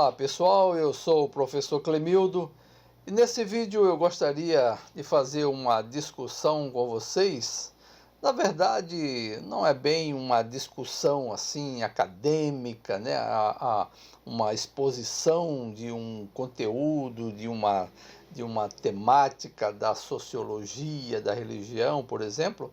Olá pessoal, eu sou o professor Clemildo e nesse vídeo eu gostaria de fazer uma discussão com vocês. Na verdade, não é bem uma discussão assim acadêmica, né? Uma exposição de um conteúdo, de uma temática da sociologia, da religião, por exemplo,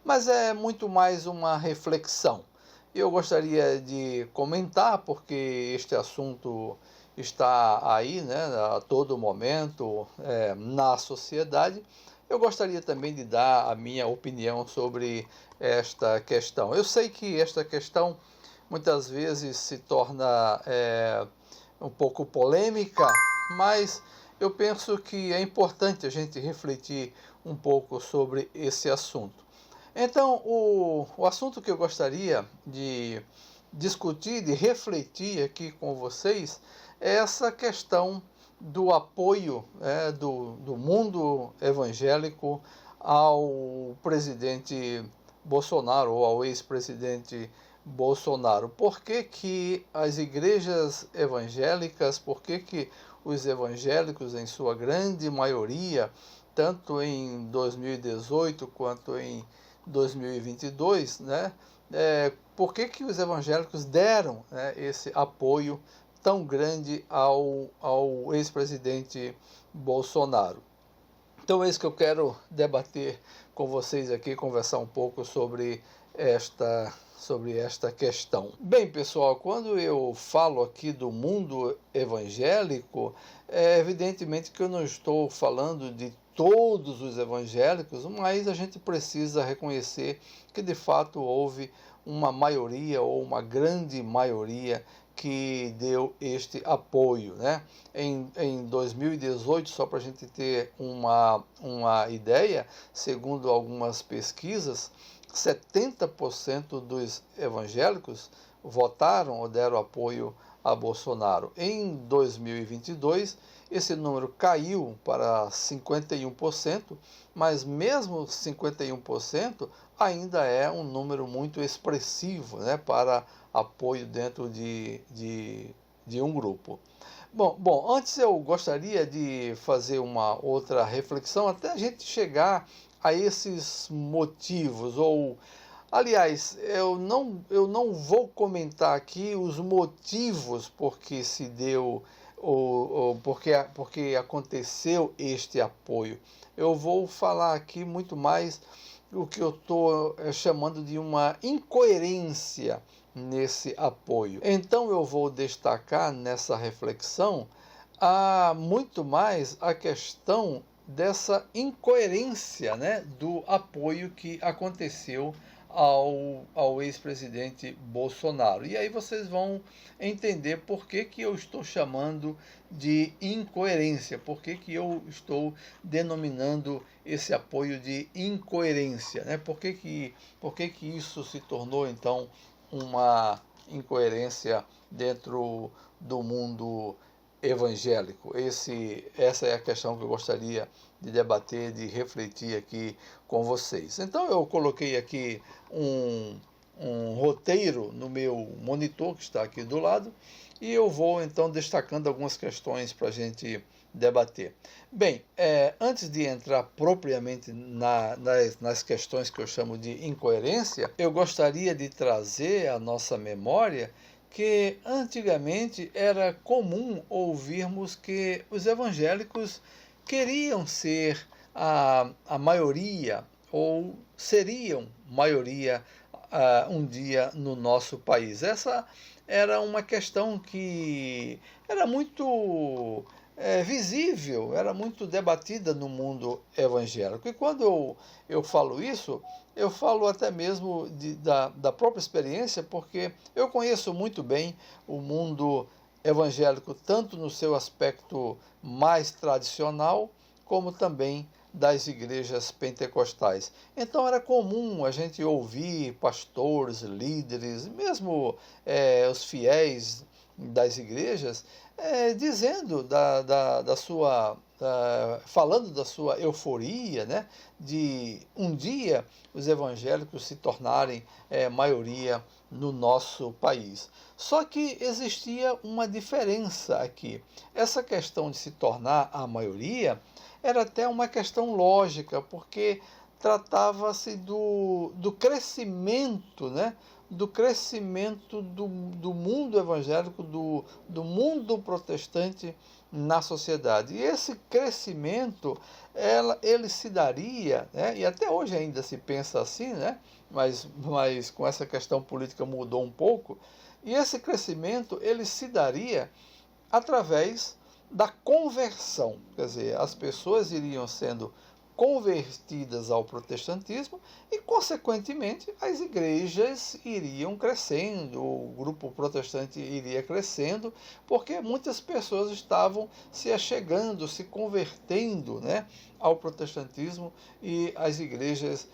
mas é muito mais uma reflexão. Eu gostaria de comentar, porque este assunto está aí, né, a todo momento na sociedade. Eu gostaria também de dar a minha opinião sobre esta questão. Eu sei que esta questão muitas vezes se torna um pouco polêmica, mas eu penso que é importante a gente refletir um pouco sobre esse assunto. Então, o assunto que eu gostaria de discutir, de refletir aqui com vocês, é essa questão do apoio do mundo evangélico ao presidente Bolsonaro, ou ao ex-presidente Bolsonaro. Por que que as igrejas evangélicas, por que que os evangélicos, em sua grande maioria, tanto em 2018 quanto em 2022, né? Por que que os evangélicos deram, né, esse apoio tão grande ao ex-presidente Bolsonaro? Então é isso que eu quero debater com vocês aqui, conversar um pouco sobre esta questão. Bem, pessoal, quando eu falo aqui do mundo evangélico, é evidentemente que eu não estou falando de todos os evangélicos, mas a gente precisa reconhecer que de fato houve uma maioria ou uma grande maioria que deu este apoio, né? Em 2018, só para a gente ter uma ideia, segundo algumas pesquisas, 70% dos evangélicos votaram ou deram apoio a Bolsonaro. Em 2022, esse número caiu para 51%, mas mesmo 51% ainda é um número muito expressivo, né, para apoio dentro de um grupo. Bom, antes eu gostaria de fazer uma outra reflexão até a gente chegar a esses motivos, ou aliás, eu não vou comentar aqui os motivos por que se deu ou porque aconteceu este apoio. Eu vou falar aqui muito mais o que eu estou chamando de uma incoerência nesse apoio. Então eu vou destacar nessa reflexão muito mais a questão dessa incoerência, né, do apoio que aconteceu ao ex-presidente Bolsonaro. E aí vocês vão entender por que que eu estou chamando de incoerência, por que que eu estou denominando esse apoio de incoerência, né? Por que que isso se tornou, então, uma incoerência dentro do mundo evangélico? Essa é a questão que eu gostaria de debater, de refletir aqui com vocês. Então eu coloquei aqui um roteiro no meu monitor que está aqui do lado e eu vou então destacando algumas questões para a gente debater. Bem, antes de entrar propriamente nas questões que eu chamo de incoerência, eu gostaria de trazer à nossa memória que antigamente era comum ouvirmos que os evangélicos queriam ser a maioria, ou seriam maioria um dia no nosso país. Essa era uma questão que era muito visível, era muito debatida no mundo evangélico. E quando eu falo isso, eu falo até mesmo da própria experiência, porque eu conheço muito bem o mundo evangélico, tanto no seu aspecto mais tradicional, como também das igrejas pentecostais. Então era comum a gente ouvir pastores, líderes, mesmo os fiéis das igrejas, dizendo da sua, falando da sua euforia, né, de um dia os evangélicos se tornarem maioria no nosso país. Só que existia uma diferença aqui. Essa questão de se tornar a maioria era até uma questão lógica, porque tratava-se do crescimento, né? Do crescimento do mundo evangélico, do mundo protestante na sociedade. E esse crescimento, ele se daria, né? E até hoje ainda se pensa assim, né? Mas com essa questão política mudou um pouco, e esse crescimento ele se daria através da conversão, quer dizer, as pessoas iriam sendo convertidas ao protestantismo e, consequentemente, as igrejas iriam crescendo, o grupo protestante iria crescendo, porque muitas pessoas estavam se achegando, se convertendo, né, ao protestantismo, e as igrejas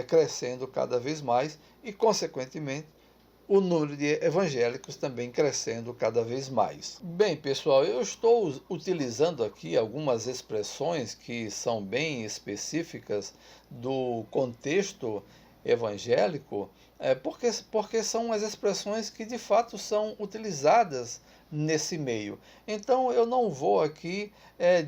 crescendo cada vez mais e, consequentemente, o número de evangélicos também crescendo cada vez mais. Bem, pessoal, eu estou utilizando aqui algumas expressões que são bem específicas do contexto evangélico, porque são as expressões que de fato são utilizadas nesse meio. Então eu não vou aqui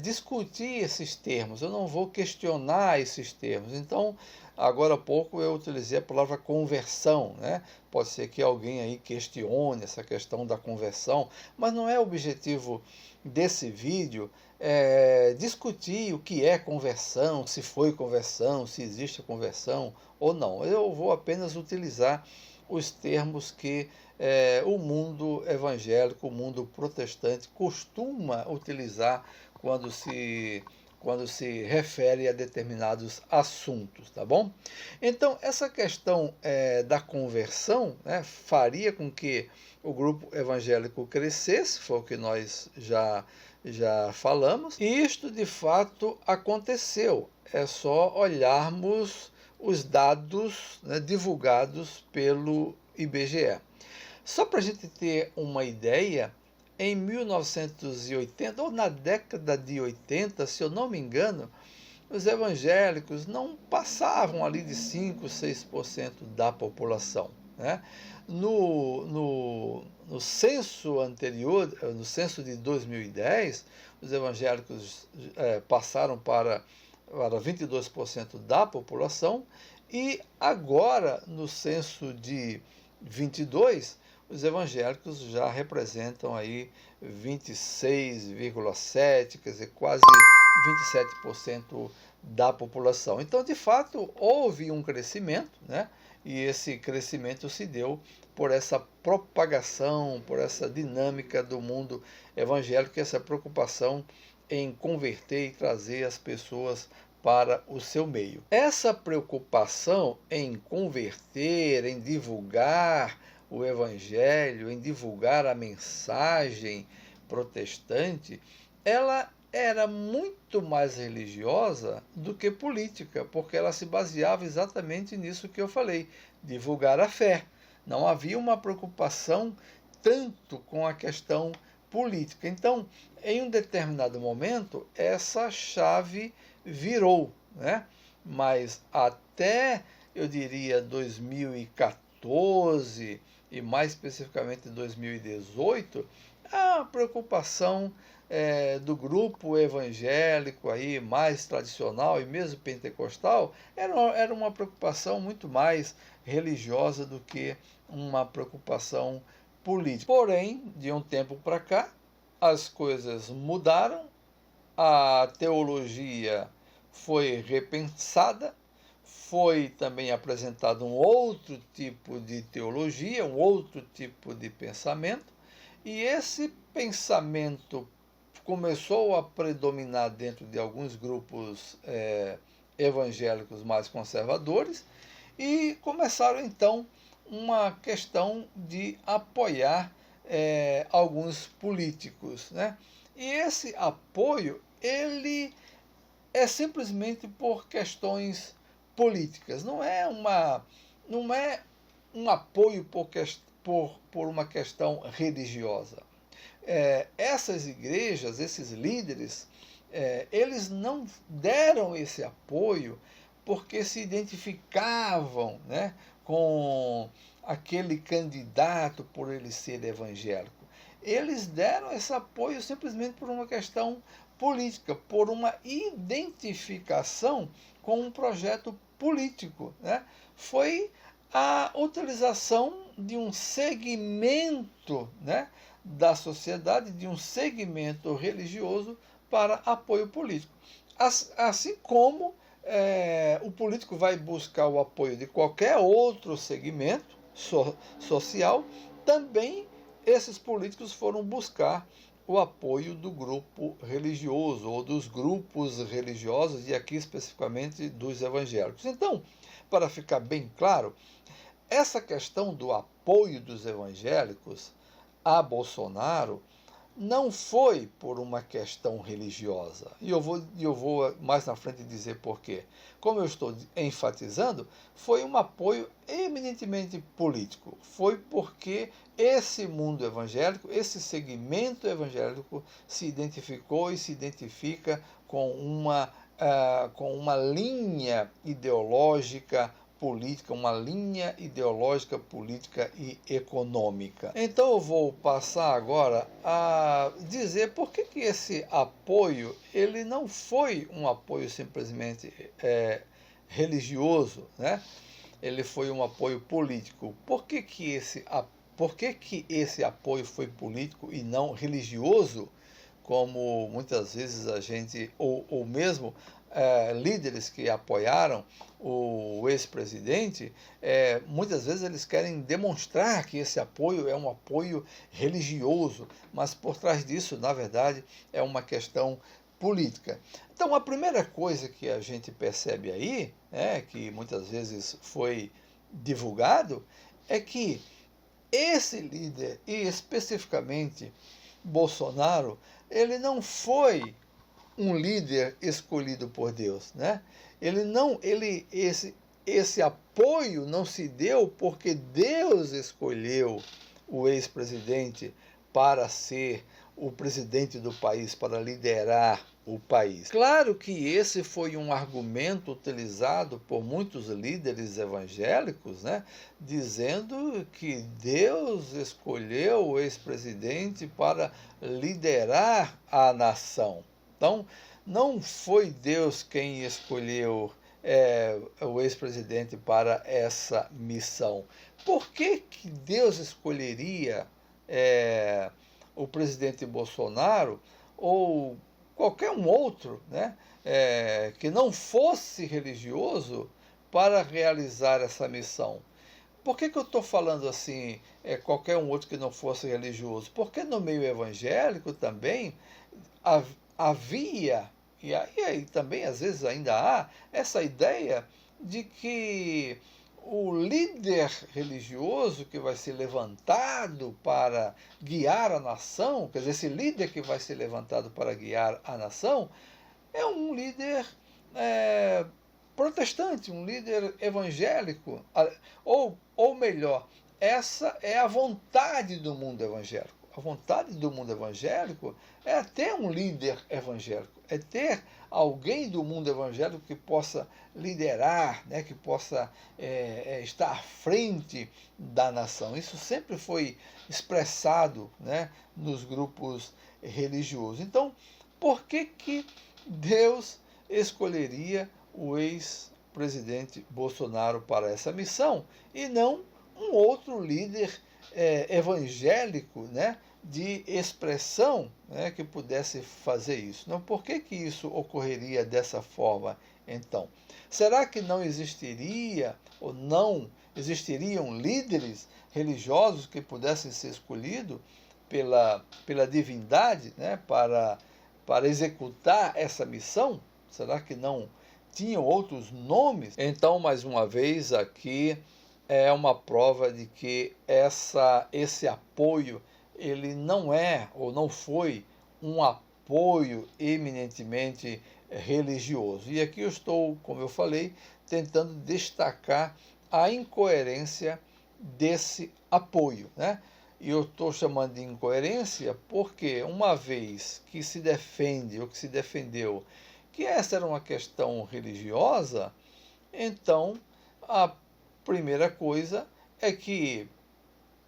discutir esses termos, eu não vou questionar esses termos. Então, agora há pouco eu utilizei a palavra conversão, né? Pode ser que alguém aí questione essa questão da conversão, mas não é objetivo desse vídeo discutir o que é conversão, se foi conversão, se existe a conversão ou não. Eu vou apenas utilizar os termos que o mundo evangélico, o mundo protestante costuma utilizar quando se refere a determinados assuntos, tá bom? Então, essa questão da conversão, né, faria com que o grupo evangélico crescesse, foi o que nós já falamos, e isto de fato aconteceu. É só olharmos os dados, né, divulgados pelo IBGE. Só para a gente ter uma ideia, em 1980, ou na década de 80, se eu não me engano, os evangélicos não passavam ali de 5, 6% da população, né? No censo anterior, no censo de 2010, os evangélicos passaram para 22% da população, e agora, no censo de 22, os evangélicos já representam aí 26,7%, quer dizer, quase 27% da população. Então, de fato, houve um crescimento, né? E esse crescimento se deu por essa propagação, por essa dinâmica do mundo evangélico, essa preocupação em converter e trazer as pessoas para o seu meio. Essa preocupação em converter, em divulgar o evangelho, em divulgar a mensagem protestante, ela era muito mais religiosa do que política, porque ela se baseava exatamente nisso que eu falei, divulgar a fé. Não havia uma preocupação tanto com a questão política. Então, em um determinado momento, essa chave virou, né? Mas até, eu diria, 2014 e mais especificamente 2018, a preocupação do evangélico aí mais tradicional e mesmo pentecostal era uma preocupação muito mais religiosa do que uma preocupação política. Porém, de um tempo para cá, as coisas mudaram, a teologia foi repensada, foi também apresentado um outro tipo de teologia, um outro tipo de pensamento, e esse pensamento começou a predominar dentro de alguns grupos evangélicos mais conservadores, e começaram então uma questão de apoiar alguns políticos, né? E esse apoio, ele é simplesmente por questões políticas, não é um apoio por uma questão religiosa. Essas igrejas, esses líderes, eles não deram esse apoio porque se identificavam, né, com aquele candidato por ele ser evangélico. Eles deram esse apoio simplesmente por uma questão política, por uma identificação com um projeto político, né? Foi a utilização de um segmento, né, da sociedade, de um segmento religioso para apoio político. Assim como o político vai buscar o apoio de qualquer outro segmento social, também esses políticos foram buscar o apoio do grupo religioso, ou dos grupos religiosos, e aqui especificamente dos evangélicos. Então, para ficar bem claro, essa questão do apoio dos evangélicos a Bolsonaro não foi por uma questão religiosa. E eu vou mais na frente dizer por quê. Como eu estou enfatizando, foi um apoio eminentemente político. Foi porque esse mundo evangélico, esse segmento evangélico se identificou e se identifica com uma linha ideológica política, uma linha ideológica, política e econômica. Então eu vou passar agora a dizer por que esse apoio ele não foi um apoio simplesmente religioso, né? Ele foi um apoio político. Por que esse apoio foi político e não religioso, como muitas vezes a gente, ou mesmo líderes que apoiaram o ex-presidente, muitas vezes eles querem demonstrar que esse apoio é um apoio religioso, mas por trás disso, na verdade, é uma questão política. Então, a primeira coisa que a gente percebe aí, que muitas vezes foi divulgado, é que esse líder, e especificamente Bolsonaro, ele não foi um líder escolhido por Deus, né? Esse apoio não se deu porque Deus escolheu o ex-presidente para ser o presidente do país, para liderar o país. Claro que esse foi um argumento utilizado por muitos líderes evangélicos, né, dizendo que Deus escolheu o ex-presidente para liderar a nação. Então, não foi Deus quem escolheu o ex-presidente para essa missão. Por que Deus escolheria o presidente Bolsonaro ou qualquer um outro, né, que não fosse religioso para realizar essa missão? Por que eu estou falando assim, qualquer um outro que não fosse religioso? Porque no meio evangélico também havia, e aí também às vezes ainda há, essa ideia de que o líder religioso que vai ser levantado para guiar a nação, quer dizer, esse líder que vai ser levantado para guiar a nação, é um líder protestante, um líder evangélico, ou melhor, essa é a vontade do mundo evangélico. A vontade do mundo evangélico é ter um líder evangélico, é ter alguém do mundo evangélico que possa liderar, né, que possa estar à frente da nação. Isso sempre foi expressado, né, nos grupos religiosos. Então, por que Deus escolheria o ex-presidente Bolsonaro para essa missão e não um outro líder evangélico, né, de expressão, né, que pudesse fazer isso? Não, por que isso ocorreria dessa forma, então? Será que não existiria ou não existiriam líderes religiosos que pudessem ser escolhidos pela divindade, né, para executar essa missão? Será que não tinham outros nomes? Então, mais uma vez, aqui é uma prova de que esse apoio ele não é ou não foi um apoio eminentemente religioso. E aqui eu estou, como eu falei, tentando destacar a incoerência desse apoio, né? E eu estou chamando de incoerência porque, uma vez que se defende, ou que se defendeu, que essa era uma questão religiosa, então a primeira coisa é que,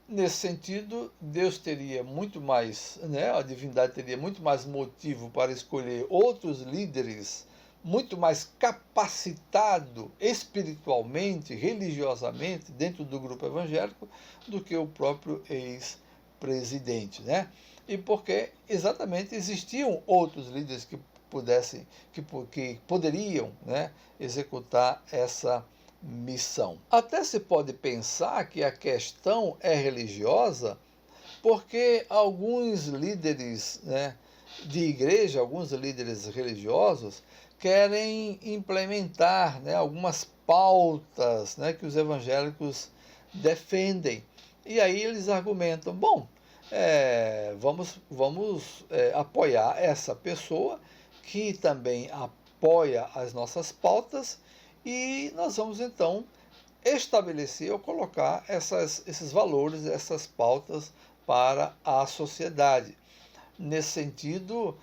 nesse sentido, Deus teria muito mais, né, a divindade teria muito mais motivo para escolher outros líderes muito mais capacitado espiritualmente, religiosamente, dentro do grupo evangélico, do que o próprio ex-presidente, né? E porque exatamente existiam outros líderes que pudessem, que poderiam, né, executar essa missão. Até se pode pensar que a questão é religiosa, porque alguns líderes, né, de igreja, alguns líderes religiosos, querem implementar, né, algumas pautas, né, que os evangélicos defendem. E aí eles argumentam, bom, vamos apoiar essa pessoa que também apoia as nossas pautas, e nós vamos então estabelecer ou colocar esses valores, essas pautas para a sociedade. Nesse sentido,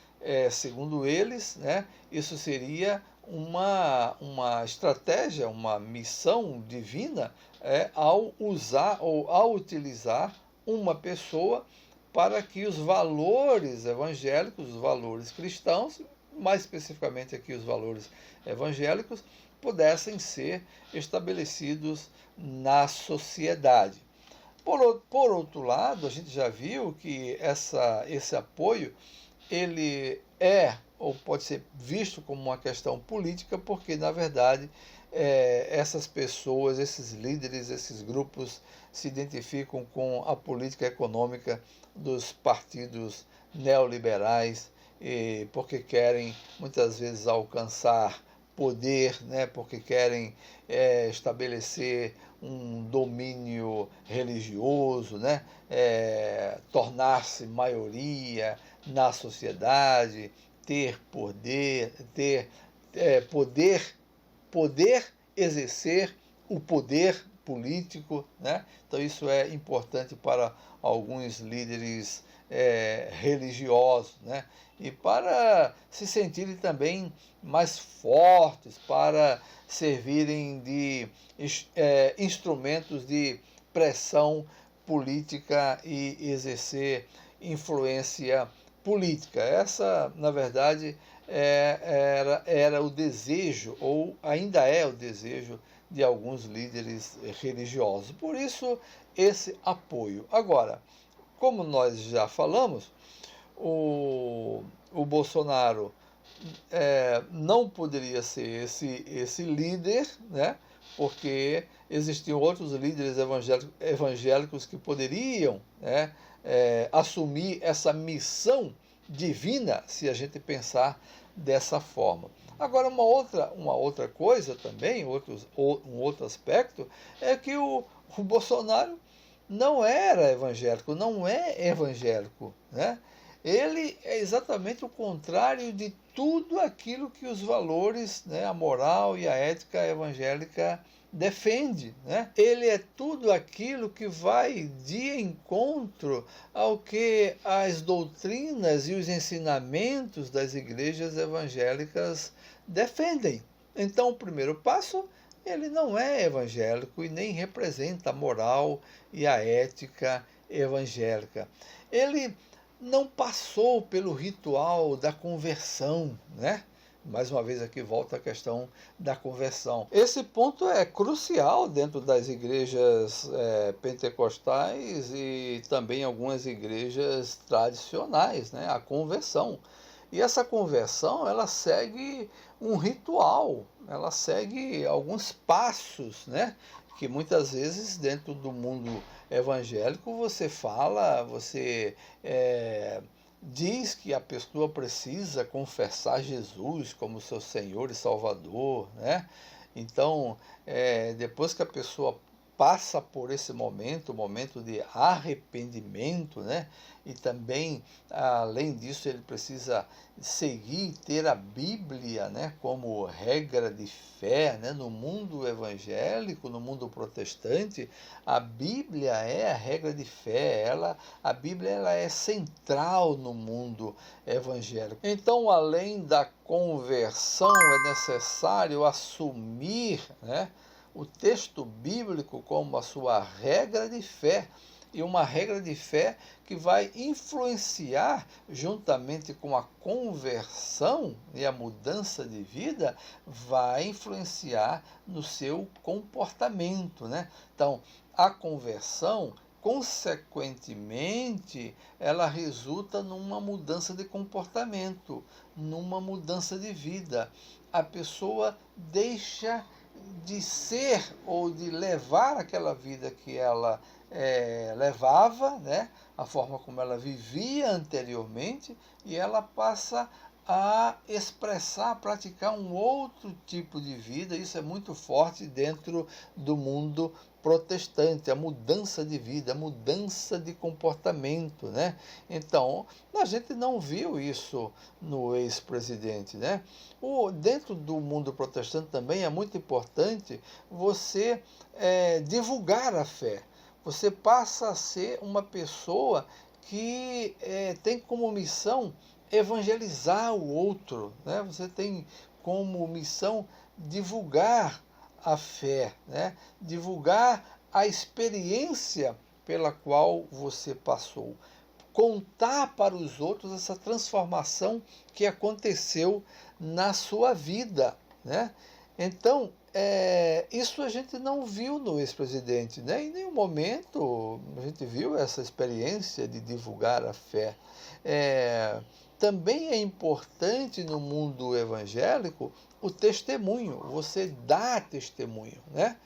segundo eles, né, isso seria uma estratégia, uma missão divina, ao usar ou ao utilizar uma pessoa para que os valores evangélicos, os valores cristãos, mais especificamente aqui os valores evangélicos, pudessem ser estabelecidos na sociedade. Por outro lado, a gente já viu que esse apoio ele ou pode ser visto como uma questão política, porque, na verdade, essas pessoas, esses líderes, esses grupos se identificam com a política econômica dos partidos neoliberais, porque querem, muitas vezes, alcançar poder, né, porque querem estabelecer um domínio religioso, né, tornar-se maioria na sociedade, ter poder, poder exercer o poder político, né? Então isso é importante para alguns líderes religiosos, né? E para se sentirem também mais fortes, para servirem de instrumentos de pressão política e exercer influência política. Essa, na verdade, era o desejo, ou ainda é o desejo, de alguns líderes religiosos. Por isso, esse apoio. Agora, como nós já falamos, o Bolsonaro não poderia ser esse líder, né? Porque existiam outros líderes evangélicos que poderiam, né, assumir essa missão divina, se a gente pensar dessa forma. Agora, uma outra coisa também, um outro aspecto, é que o Bolsonaro não era evangélico, não é evangélico, né? Ele é exatamente o contrário de tudo aquilo que os valores, né, a moral e a ética evangélica defende, né? Ele é tudo aquilo que vai de encontro ao que as doutrinas e os ensinamentos das igrejas evangélicas defendem. Então, o primeiro passo, ele não é evangélico e nem representa a moral e a ética evangélica. Ele não passou pelo ritual da conversão, né? Mais uma vez aqui volta a questão da conversão. Esse ponto é crucial dentro das igrejas pentecostais e também algumas igrejas tradicionais, né? A conversão. E essa conversão, ela segue um ritual, ela segue alguns passos, né? Que muitas vezes dentro do mundo evangélico você diz que a pessoa precisa confessar Jesus como seu Senhor e Salvador, né? Então, depois que a pessoa passa por esse momento, momento de arrependimento, né? E também, além disso, ele precisa seguir, ter a Bíblia, né, como regra de fé, né? No mundo evangélico, no mundo protestante, a Bíblia é a regra de fé, a Bíblia ela é central no mundo evangélico. Então, além da conversão, é necessário assumir, né, o texto bíblico como a sua regra de fé, e uma regra de fé que vai influenciar, juntamente com a conversão e a mudança de vida, vai influenciar no seu comportamento, né? Então, a conversão, consequentemente, ela resulta numa mudança de comportamento, numa mudança de vida. A pessoa deixa de ser ou de levar aquela vida que ela levava, né? A forma como ela vivia anteriormente, e ela passa a expressar, a praticar um outro tipo de vida. Isso é muito forte dentro do mundo protestante, a mudança de vida, a mudança de comportamento, né? Então, a gente não viu isso no ex-presidente, né? Dentro do mundo protestante também é muito importante você divulgar a fé. Você passa a ser uma pessoa que tem como missão evangelizar o outro, né? Você tem como missão divulgar a fé, né? Divulgar a experiência pela qual você passou. Contar para os outros essa transformação que aconteceu na sua vida, né? Então, isso a gente não viu no ex-presidente, né? Em nenhum momento a gente viu essa experiência de divulgar a fé. Também é importante no mundo evangélico o testemunho, você dá testemunho, né?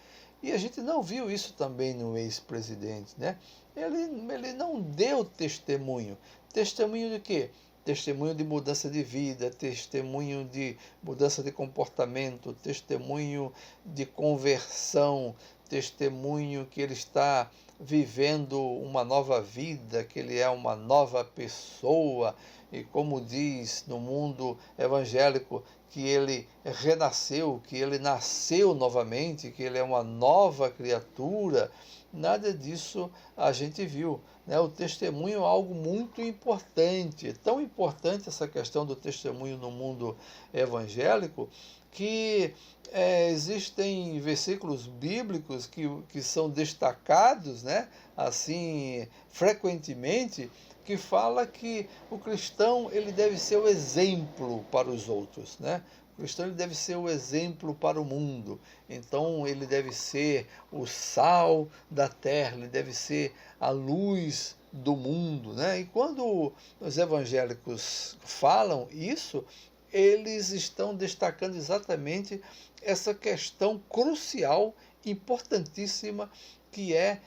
E a gente não viu isso também no ex-presidente, né? Ele não deu testemunho. Testemunho de quê? Testemunho de mudança de vida, testemunho de mudança de comportamento, testemunho de conversão, testemunho que ele está vivendo uma nova vida, que ele é uma nova pessoa, e como diz no mundo evangélico, que ele renasceu, que ele nasceu novamente, que ele é uma nova criatura. Nada disso a gente viu, né? O testemunho é algo muito importante, é tão importante essa questão do testemunho no mundo evangélico, que existem versículos bíblicos que são destacados, né, assim, frequentemente, que fala que o cristão ele deve ser o exemplo para os outros, né? O cristão ele deve ser o exemplo para o mundo. Então ele deve ser o sal da terra, ele deve ser a luz do mundo, né? E quando os evangélicos falam isso, eles estão destacando exatamente essa questão crucial, importantíssima, que é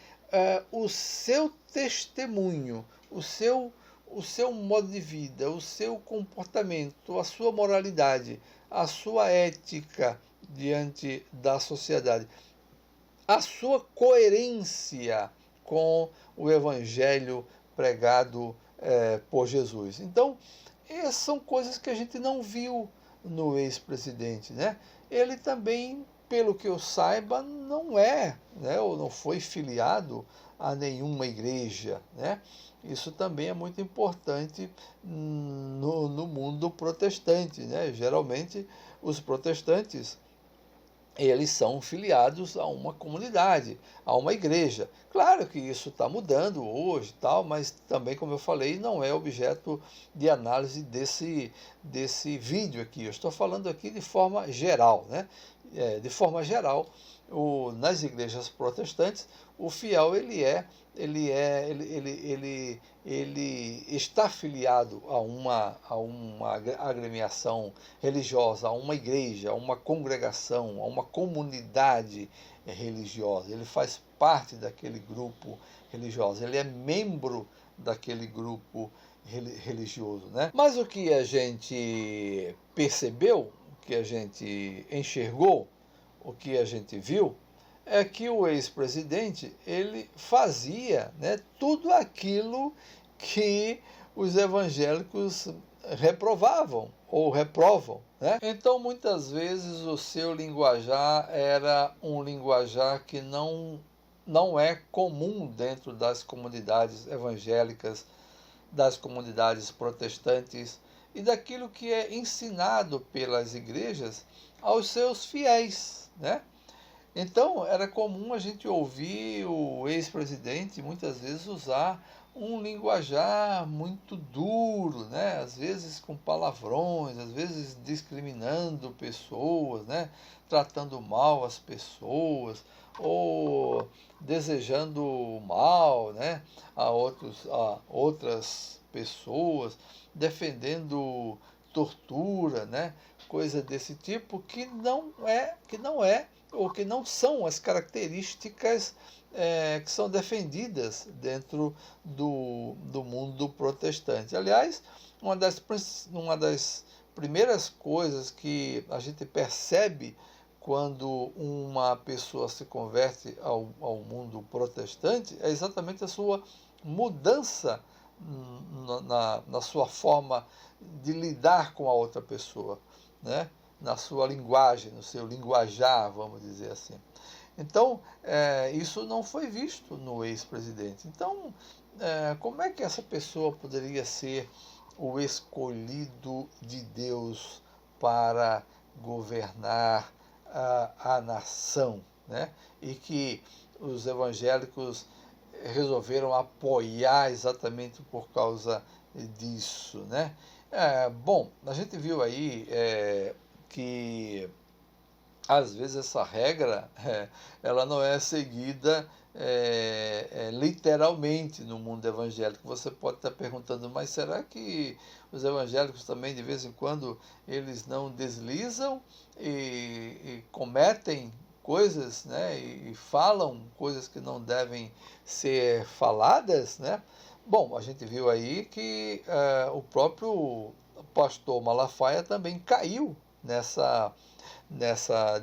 o seu testemunho, o seu modo de vida, o seu comportamento, a sua moralidade, a sua ética diante da sociedade, a sua coerência com o evangelho pregado por Jesus. Então, essas são coisas que a gente não viu no ex-presidente, né? Ele também, pelo que eu saiba, não é, né, ou não foi filiado a nenhuma igreja, né? Isso também é muito importante no mundo protestante, né? Geralmente, os protestantes eles são filiados a uma comunidade, a uma igreja. Claro que isso está mudando hoje, tal, mas também, como eu falei, não é objeto de análise desse vídeo aqui. Eu estou falando aqui de forma geral, né? De forma geral, nas igrejas protestantes, o fiel ele está afiliado a uma agremiação religiosa, a uma igreja, a uma congregação, a uma comunidade religiosa. Ele faz parte daquele grupo religioso, ele é membro daquele grupo religioso, né? Mas o que a gente percebeu, o que a gente enxergou, o que a gente viu, é que o ex-presidente, ele fazia, né, tudo aquilo que os evangélicos reprovavam ou reprovam, né? Então, muitas vezes o seu linguajar era um linguajar que não é comum dentro das comunidades evangélicas, das comunidades protestantes e daquilo que é ensinado pelas igrejas aos seus fiéis, né? Então, era comum a gente ouvir o ex-presidente muitas vezes usar um linguajar muito duro, né? Às vezes com palavrões, às vezes discriminando pessoas, né? Tratando mal as pessoas ou desejando mal, né? A outras pessoas, defendendo tortura, né? Coisa desse tipo que não é ou que não são as características que são defendidas dentro do mundo protestante. Aliás, uma das primeiras coisas que a gente percebe quando uma pessoa se converte ao mundo protestante é exatamente a sua mudança na sua forma de lidar com a outra pessoa, né? Na sua linguagem, no seu linguajar, vamos dizer assim. Então, isso não foi visto no ex-presidente. Então, como é que essa pessoa poderia ser o escolhido de Deus para governar a nação, né? E que os evangélicos resolveram apoiar exatamente por causa disso, né? Bom, a gente viu aí que às vezes essa regra ela não é seguida literalmente no mundo evangélico. Você pode estar perguntando, mas será que os evangélicos também de vez em quando eles não deslizam e cometem coisas, né, e falam coisas que não devem ser faladas, né? Bom, a gente viu aí que o próprio pastor Malafaia também caiu nessa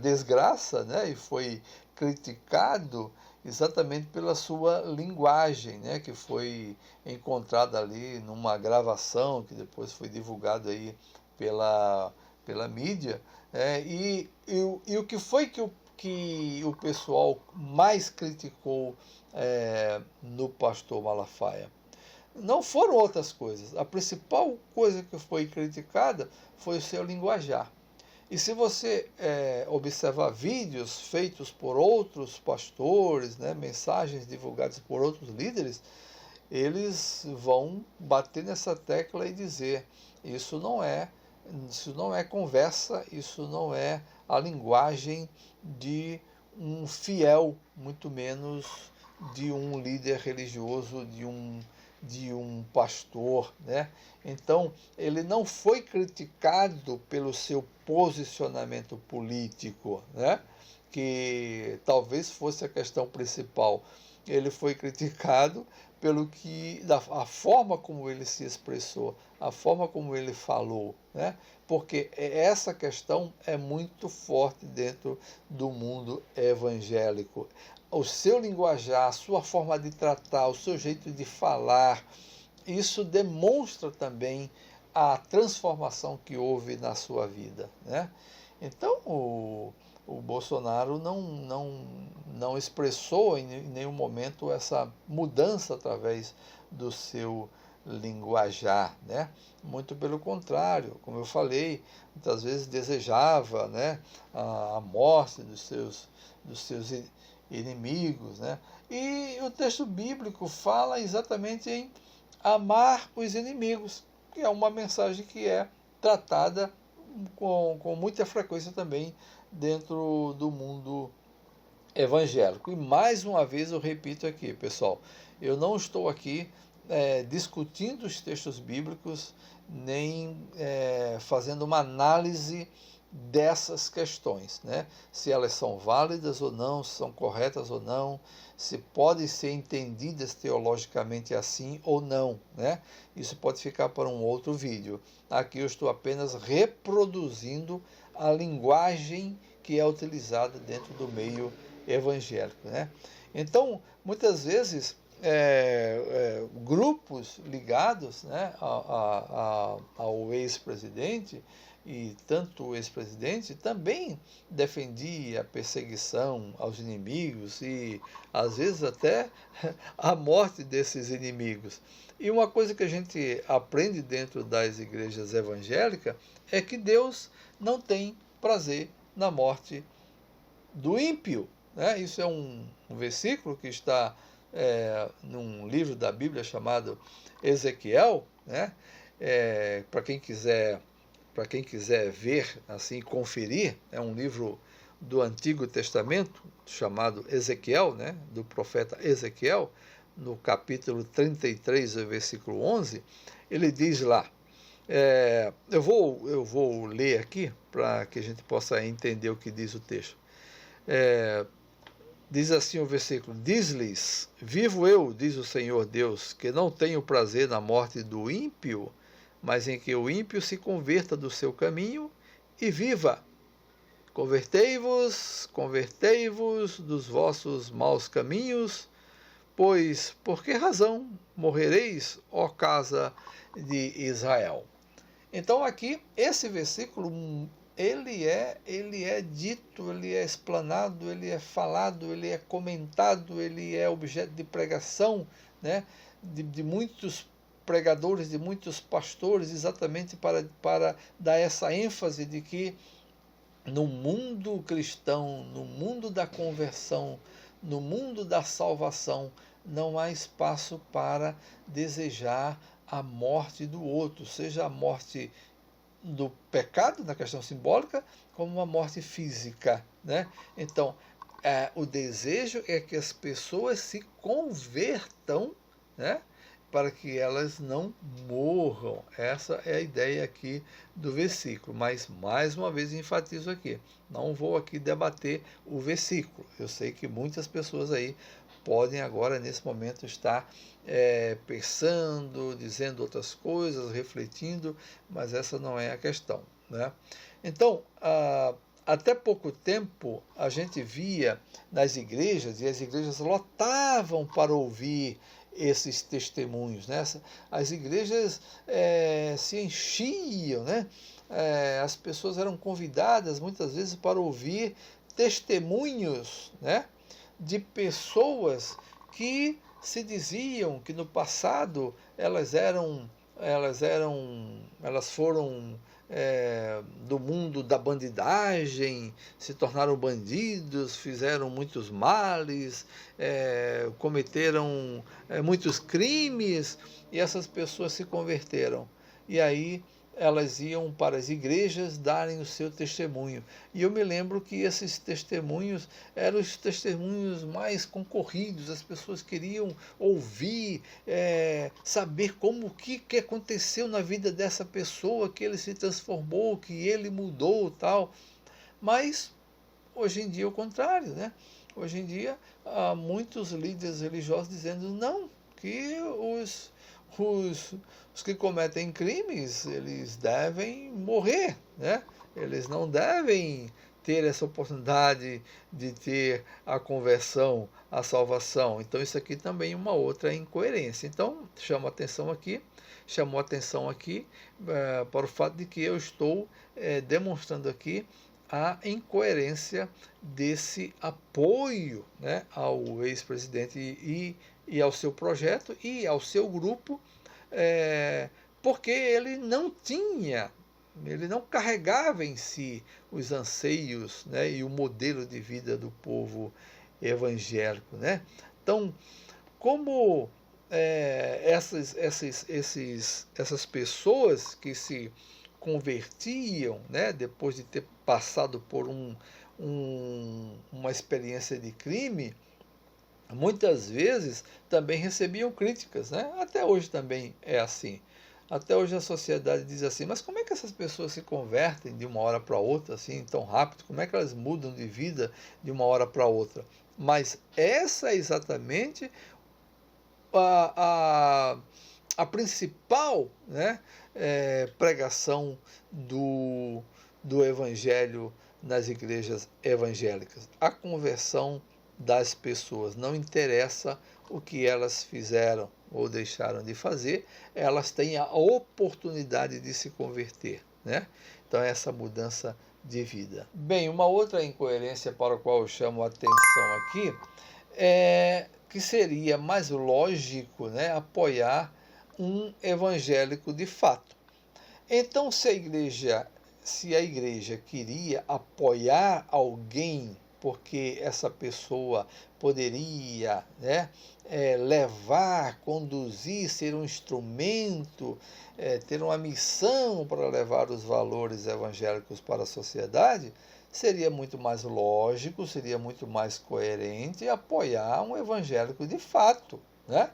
desgraça, né? E foi criticado exatamente pela sua linguagem, né? Que foi encontrada ali numa gravação que depois foi divulgada aí pela mídia. E o que foi que o pessoal mais criticou no pastor Malafaia? Não foram outras coisas. A principal coisa que foi criticada foi o seu linguajar. E se você observar vídeos feitos por outros pastores, né, mensagens divulgadas por outros líderes, eles vão bater nessa tecla e dizer: isso não é conversa, isso não é a linguagem de um fiel, muito menos de um líder religioso, de um pastor, né? Então, ele não foi criticado pelo seu posicionamento político, né? Que talvez fosse a questão principal. Ele foi criticado a forma como ele se expressou, a forma como ele falou, né? Porque essa questão é muito forte dentro do mundo evangélico. O seu linguajar, a sua forma de tratar, o seu jeito de falar, isso demonstra também a transformação que houve na sua vida, né? Então, o Bolsonaro não expressou em nenhum momento essa mudança através do seu linguajar, né? Muito pelo contrário, como eu falei, muitas vezes desejava, né, a morte dos seus inimigos, né? E o texto bíblico fala exatamente em amar os inimigos, que é uma mensagem que é tratada com muita frequência também dentro do mundo evangélico. E mais uma vez eu repito aqui, pessoal, eu não estou aqui discutindo os textos bíblicos, nem fazendo uma análise dessas questões, né? Se elas são válidas ou não, se são corretas ou não, se podem ser entendidas teologicamente assim ou não, né? Isso pode ficar para um outro vídeo. Aqui eu estou apenas reproduzindo a linguagem que é utilizada dentro do meio evangélico, né? Então, muitas vezes, grupos ligados, né, ao ex-presidente, e tanto o ex-presidente também defendia a perseguição aos inimigos e, às vezes, até a morte desses inimigos. E uma coisa que a gente aprende dentro das igrejas evangélicas é que Deus não tem prazer na morte do ímpio, né? Isso é um versículo que está num livro da Bíblia chamado Ezequiel, né? Para quem quiser ver, assim, conferir, é um livro do Antigo Testamento chamado Ezequiel, né? Do profeta Ezequiel, no capítulo 33, versículo 11, ele diz lá, eu vou ler aqui para que a gente possa entender o que diz o texto. Diz assim o versículo: diz-lhes, vivo eu, diz o Senhor Deus, que não tenho prazer na morte do ímpio, mas em que o ímpio se converta do seu caminho e viva. Convertei-vos dos vossos maus caminhos, pois por que razão morrereis, ó casa de Israel? Então aqui, esse versículo, ele é dito, ele é explanado, ele é falado, ele é comentado, ele é objeto de pregação, né, de muitos pregadores, de muitos pastores, exatamente para dar essa ênfase de que no mundo cristão, no mundo da conversão, no mundo da salvação, não há espaço para desejar a morte do outro, seja a morte do pecado, na questão simbólica, como uma morte física, né? Então, o desejo é que as pessoas se convertam, né? Para que elas não morram. Essa é a ideia aqui do versículo. Mas, mais uma vez, enfatizo aqui. Não vou aqui debater o versículo. Eu sei que muitas pessoas aí podem agora, nesse momento, estar pensando, dizendo outras coisas, refletindo, mas essa não é a questão, né? Então, até pouco tempo, a gente via nas igrejas, e as igrejas lotavam para ouvir esses testemunhos, né? As igrejas se enchiam, né? As pessoas eram convidadas muitas vezes para ouvir testemunhos, né, de pessoas que se diziam que no passado elas foram do mundo da bandidagem, se tornaram bandidos, fizeram muitos males, cometeram muitos crimes, e essas pessoas se converteram. E aí elas iam para as igrejas darem o seu testemunho. E eu me lembro que esses testemunhos eram os testemunhos mais concorridos, as pessoas queriam ouvir, saber o que aconteceu na vida dessa pessoa, que ele se transformou, que ele mudou, tal. Mas hoje em dia é o contrário, né? Hoje em dia há muitos líderes religiosos dizendo não, que os que cometem crimes, eles devem morrer, né? Eles não devem ter essa oportunidade de ter a conversão, a salvação. Então isso aqui também é uma outra incoerência. Então chamou atenção aqui para o fato de que eu estou demonstrando aqui a incoerência desse apoio, né, ao ex-presidente e ao seu projeto e ao seu grupo, porque ele não carregava em si os anseios, né, e o modelo de vida do povo evangélico, né? Então, como essas pessoas que se convertiam, né, depois de ter passado por uma experiência de crime, muitas vezes também recebiam críticas, né? Até hoje também é assim. Até hoje a sociedade diz assim, mas como é que essas pessoas se convertem de uma hora para outra, assim, tão rápido? Como é que elas mudam de vida de uma hora para outra? Mas essa é exatamente a principal, né, pregação do Evangelho nas igrejas evangélicas. A conversão das pessoas, não interessa o que elas fizeram ou deixaram de fazer, elas têm a oportunidade de se converter, né? Então, essa mudança de vida. Bem, uma outra incoerência para a qual eu chamo a atenção aqui é que seria mais lógico, né, apoiar um evangélico de fato. Então, se a igreja queria apoiar alguém porque essa pessoa poderia, né, levar, conduzir, ser um instrumento, ter uma missão para levar os valores evangélicos para a sociedade, seria muito mais lógico, seria muito mais coerente apoiar um evangélico de fato, né?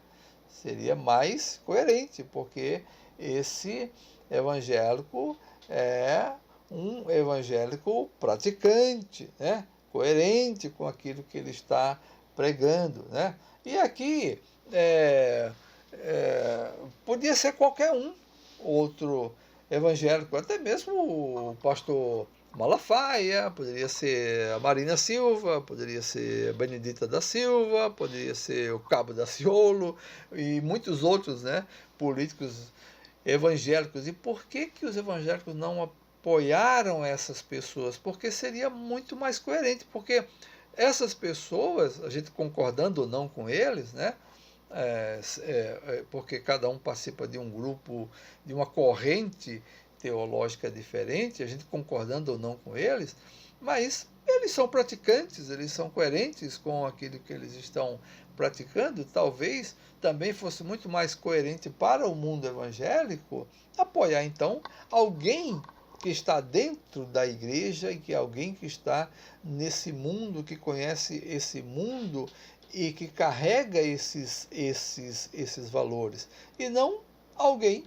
Seria mais coerente, porque esse evangélico é um evangélico praticante, né? Coerente com aquilo que ele está pregando, né? E aqui podia ser qualquer um outro evangélico, até mesmo o pastor Malafaia, poderia ser a Marina Silva, poderia ser a Benedita da Silva, poderia ser o Cabo Daciolo e muitos outros, né, políticos evangélicos. E por que os evangélicos não apoiaram essas pessoas? Porque seria muito mais coerente, porque essas pessoas, a gente concordando ou não com eles, né, porque cada um participa de um grupo, de uma corrente teológica diferente, a gente concordando ou não com eles, mas eles são praticantes, eles são coerentes com aquilo que eles estão praticando. Talvez também fosse muito mais coerente para o mundo evangélico apoiar então alguém que está dentro da igreja e que alguém que está nesse mundo, que conhece esse mundo e que carrega esses valores, e não alguém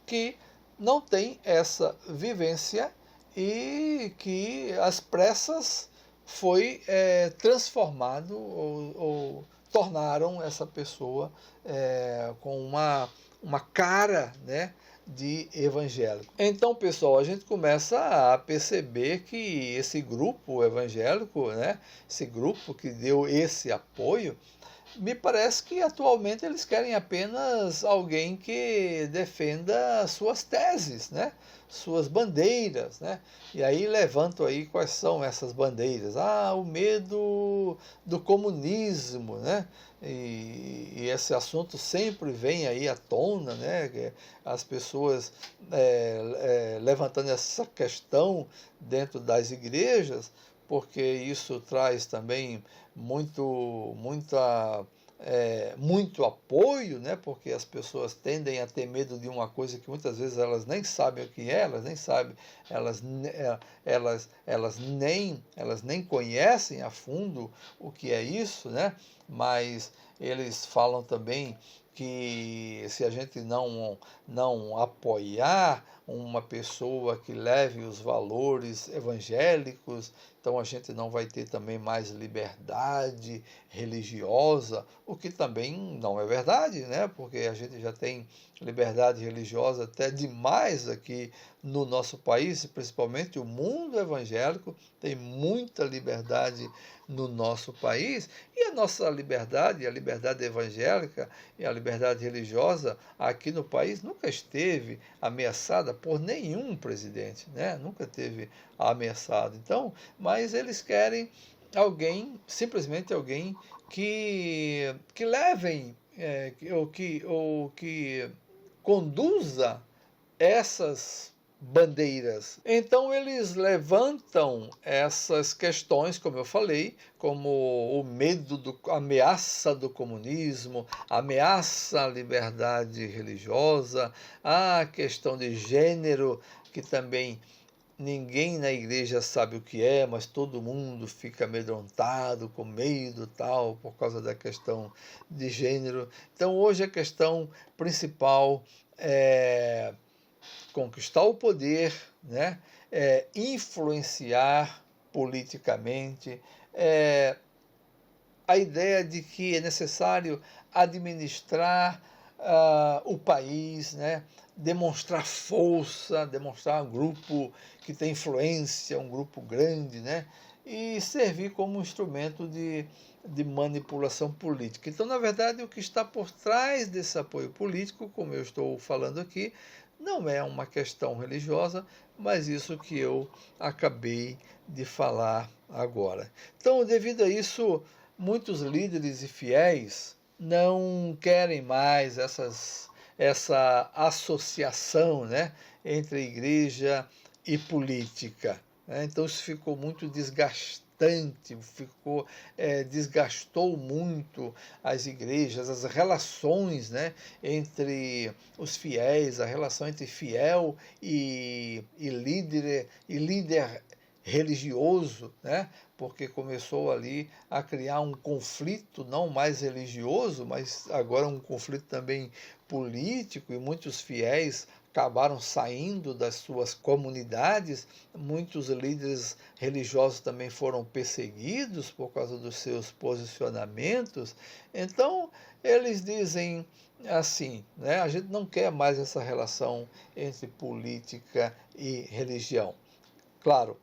que não tem essa vivência e que às pressas foi transformado ou tornaram essa pessoa com uma cara, né, de evangélico. Então, pessoal, a gente começa a perceber que esse grupo evangélico, né, esse grupo que deu esse apoio, me parece que atualmente eles querem apenas alguém que defenda suas teses, né? Suas bandeiras, né? E aí levanto aí quais são essas bandeiras. O medo do comunismo, né? E esse assunto sempre vem aí à tona, né? As pessoas levantando essa questão dentro das igrejas, porque isso traz também muito apoio, né? Porque as pessoas tendem a ter medo de uma coisa que muitas vezes elas nem sabem o que é, elas nem sabem, elas nem conhecem a fundo o que é isso, né? Mas eles falam também que se a gente não apoiar uma pessoa que leve os valores evangélicos, então a gente não vai ter também mais liberdade religiosa, o que também não é verdade, né? Porque a gente já tem liberdade religiosa até demais aqui no nosso país, principalmente o mundo evangélico tem muita liberdade no nosso país, e a nossa liberdade, a liberdade evangélica e a liberdade religiosa aqui no país nunca esteve ameaçada por nenhum presidente, né? Nunca teve ameaçado. Então, mas eles querem alguém, simplesmente alguém que levem, ou que conduza essas bandeiras. Então eles levantam essas questões, como eu falei, como o medo, a ameaça do comunismo, a ameaça à liberdade religiosa, a questão de gênero, que também ninguém na igreja sabe o que é, mas todo mundo fica amedrontado, com medo, tal, por causa da questão de gênero. Então hoje a questão principal é conquistar o poder, né? Influenciar politicamente, a ideia de que é necessário administrar o país, né? Demonstrar força, demonstrar um grupo que tem influência, um grupo grande, né? E servir como instrumento de manipulação política. Então, na verdade, o que está por trás desse apoio político, como eu estou falando aqui, não é uma questão religiosa, mas isso que eu acabei de falar agora. Então, devido a isso, muitos líderes e fiéis não querem mais essa associação, né, entre igreja e política. Né? Então, isso ficou muito desgastante. Desgastou muito as igrejas, as relações, né, entre os fiéis, a relação entre fiel e líder religioso, né, porque começou ali a criar um conflito não mais religioso, mas agora um conflito também político, e muitos fiéis acabaram saindo das suas comunidades, muitos líderes religiosos também foram perseguidos por causa dos seus posicionamentos. Então, eles dizem assim, né, a gente não quer mais essa relação entre política e religião. Claro,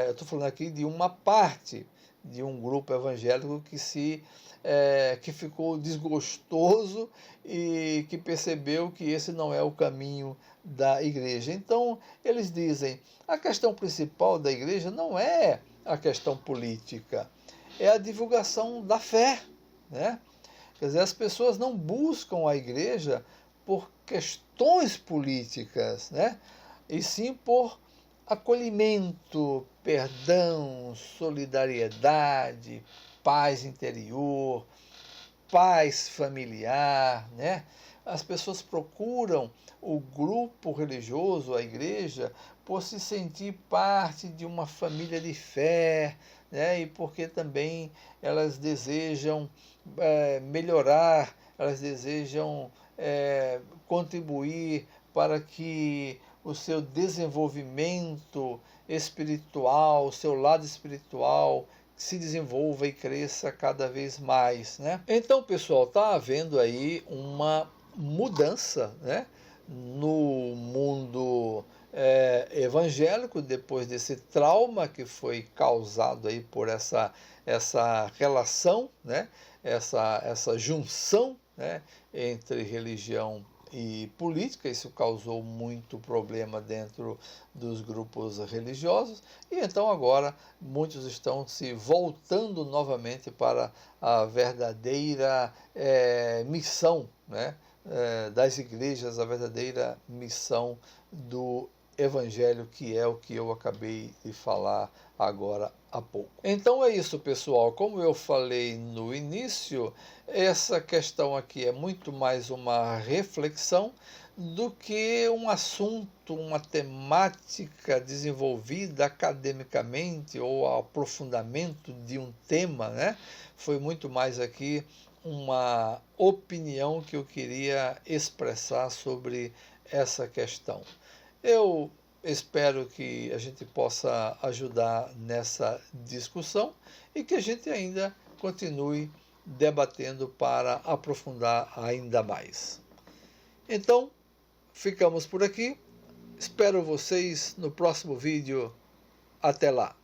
eu estou falando aqui de uma parte de um grupo evangélico que ficou desgostoso e que percebeu que esse não é o caminho da igreja. Então, eles dizem, a questão principal da igreja não é a questão política, é a divulgação da fé, né? Quer dizer, as pessoas não buscam a igreja por questões políticas, né? E sim por acolhimento, perdão, solidariedade, paz interior, paz familiar, né? As pessoas procuram o grupo religioso, a igreja, por se sentir parte de uma família de fé, né? E porque também elas desejam melhorar, elas desejam contribuir para que o seu desenvolvimento espiritual, o seu lado espiritual se desenvolva e cresça cada vez mais, né? Então, pessoal, está havendo aí uma mudança, né, no mundo evangélico, depois desse trauma que foi causado aí por essa relação, né, essa junção, né, entre religião e política. Isso causou muito problema dentro dos grupos religiosos, e então agora muitos estão se voltando novamente para a verdadeira missão, né, das igrejas, a verdadeira missão do Evangelho, que é o que eu acabei de falar agora há pouco. Então é isso, pessoal. Como eu falei no início, essa questão aqui é muito mais uma reflexão do que um assunto, uma temática desenvolvida academicamente ou aprofundamento de um tema, né? Foi muito mais aqui uma opinião que eu queria expressar sobre essa questão. Eu espero que a gente possa ajudar nessa discussão e que a gente ainda continue debatendo para aprofundar ainda mais. Então, ficamos por aqui. Espero vocês no próximo vídeo. Até lá!